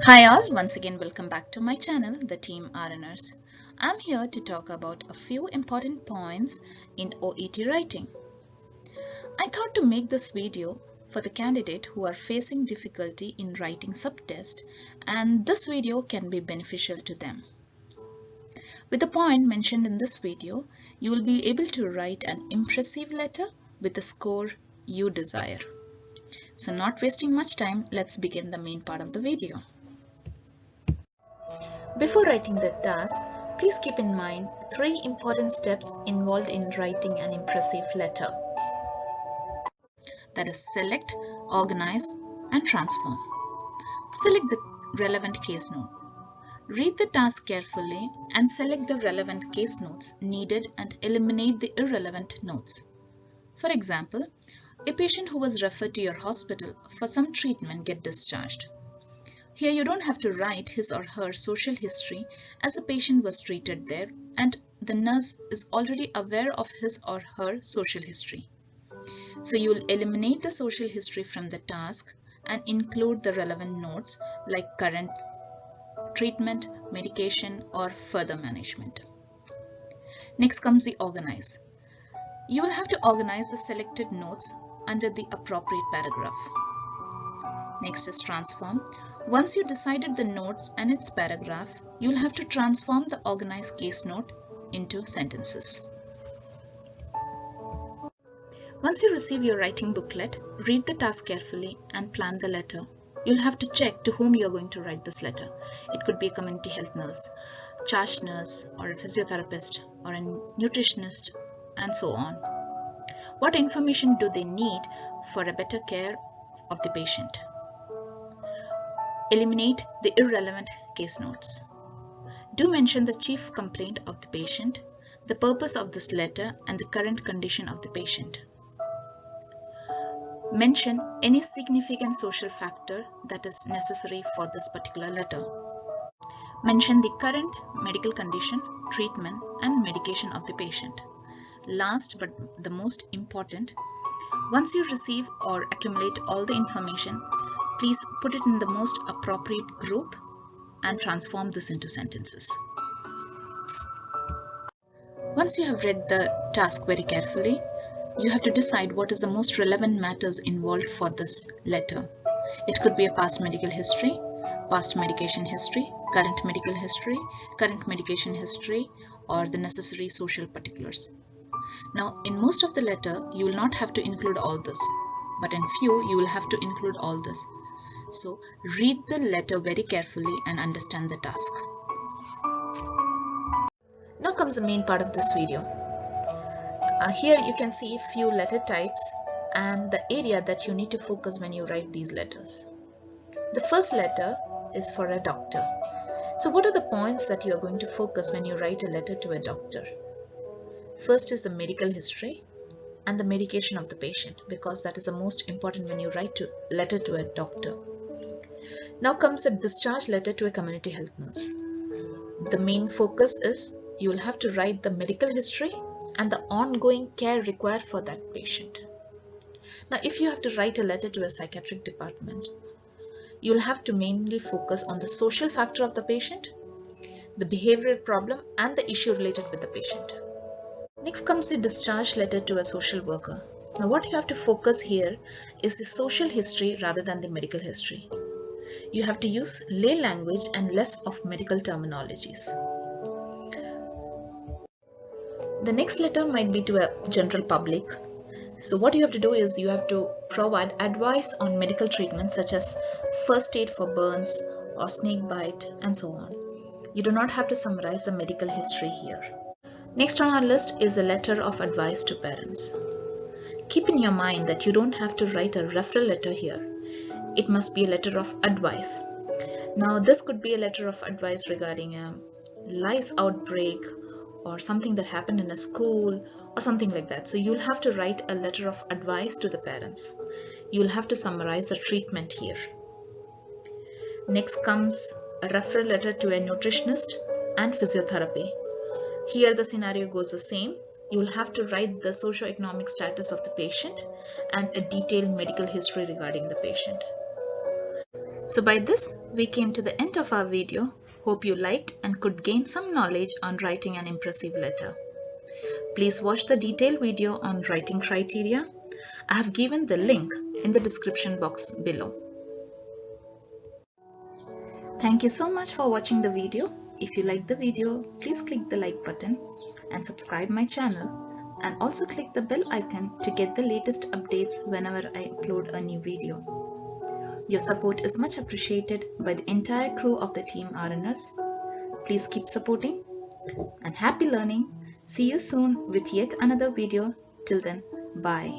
Hi all, once again welcome back to my channel, The Team RNers. I'm here to talk about a few important points in OET writing. I thought to make this video for the candidate who are facing difficulty in writing subtest, and this video can be beneficial to them. With the point mentioned in this video, you will be able to write an impressive letter with the score you desire. So not wasting much time, let's begin the main part of the video. Before writing the task, please keep in mind 3 important steps involved in writing an impressive letter. That is, select, organize, and transform. Select the relevant case note. Read the task carefully and select the relevant case notes needed and eliminate the irrelevant notes. For example, a patient who was referred to your hospital for some treatment gets discharged. Here you don't have to write his or her social history as the patient was treated there and the nurse is already aware of his or her social history. So you will eliminate the social history from the task and include the relevant notes like current treatment, medication, or further management. Next comes the organize. You will have to organize the selected notes under the appropriate paragraph. Next is transform. Once you decided the notes and its paragraph, you'll have to transform the organized case note into sentences. Once you receive your writing booklet, read the task carefully and plan the letter. You'll have to check to whom you're going to write this letter. It could be a community health nurse, charge nurse, or a physiotherapist, or a nutritionist, and so on. What information do they need for a better care of the patient? Eliminate the irrelevant case notes. Do mention the chief complaint of the patient, the purpose of this letter, and the current condition of the patient. Mention any significant social factor that is necessary for this particular letter. Mention the current medical condition, treatment, and medication of the patient. Last but the most important, once you receive or accumulate all the information, please put it in the most appropriate group and transform this into sentences. Once you have read the task very carefully, you have to decide what is the most relevant matters involved for this letter. It could be a past medical history, past medication history, current medical history, current medication history, or the necessary social particulars. Now, in most of the letter, you will not have to include all this, but in few, you will have to include all this. So, read the letter very carefully and understand the task. Now comes the main part of this video. Here you can see a few letter types and the area that you need to focus when you write these letters. The first letter is for a doctor. So what are the points that you are going to focus when you write a letter to a doctor? First is the medical history and the medication of the patient, because that is the most important when you write a letter to a doctor. Now comes a discharge letter to a community health nurse. The main focus is you will have to write the medical history and the ongoing care required for that patient. Now, if you have to write a letter to a psychiatric department, you will have to mainly focus on the social factor of the patient, the behavioral problem, and the issue related with the patient. Next comes the discharge letter to a social worker. Now, what you have to focus here is the social history rather than the medical history. You have to use lay language and less of medical terminologies. The next letter might be to a general public. So what you have to do is you have to provide advice on medical treatment such as first aid for burns or snake bite and so on. You do not have to summarize the medical history here. Next on our list is a letter of advice to parents. Keep in your mind that you don't have to write a referral letter here. It must be a letter of advice. Now this could be a letter of advice regarding a lice outbreak or something that happened in a school or something like that. So you'll have to write a letter of advice to the parents. You'll have to summarize the treatment here. Next comes a referral letter to a nutritionist and physiotherapy. Here the scenario goes the same. You will have to write the socio-economic status of the patient and a detailed medical history regarding the patient. So by this, we came to the end of our video. Hope you liked and could gain some knowledge on writing an impressive letter. Please watch the detailed video on writing criteria. I have given the link in the description box below. Thank you so much for watching the video. If you like the video, please click the like button and subscribe my channel, and also click the bell icon to get the latest updates whenever I upload a new video. Your support is much appreciated by the entire crew of the Team RNers. Please keep supporting and happy learning. See you soon with yet another video. Till then, bye.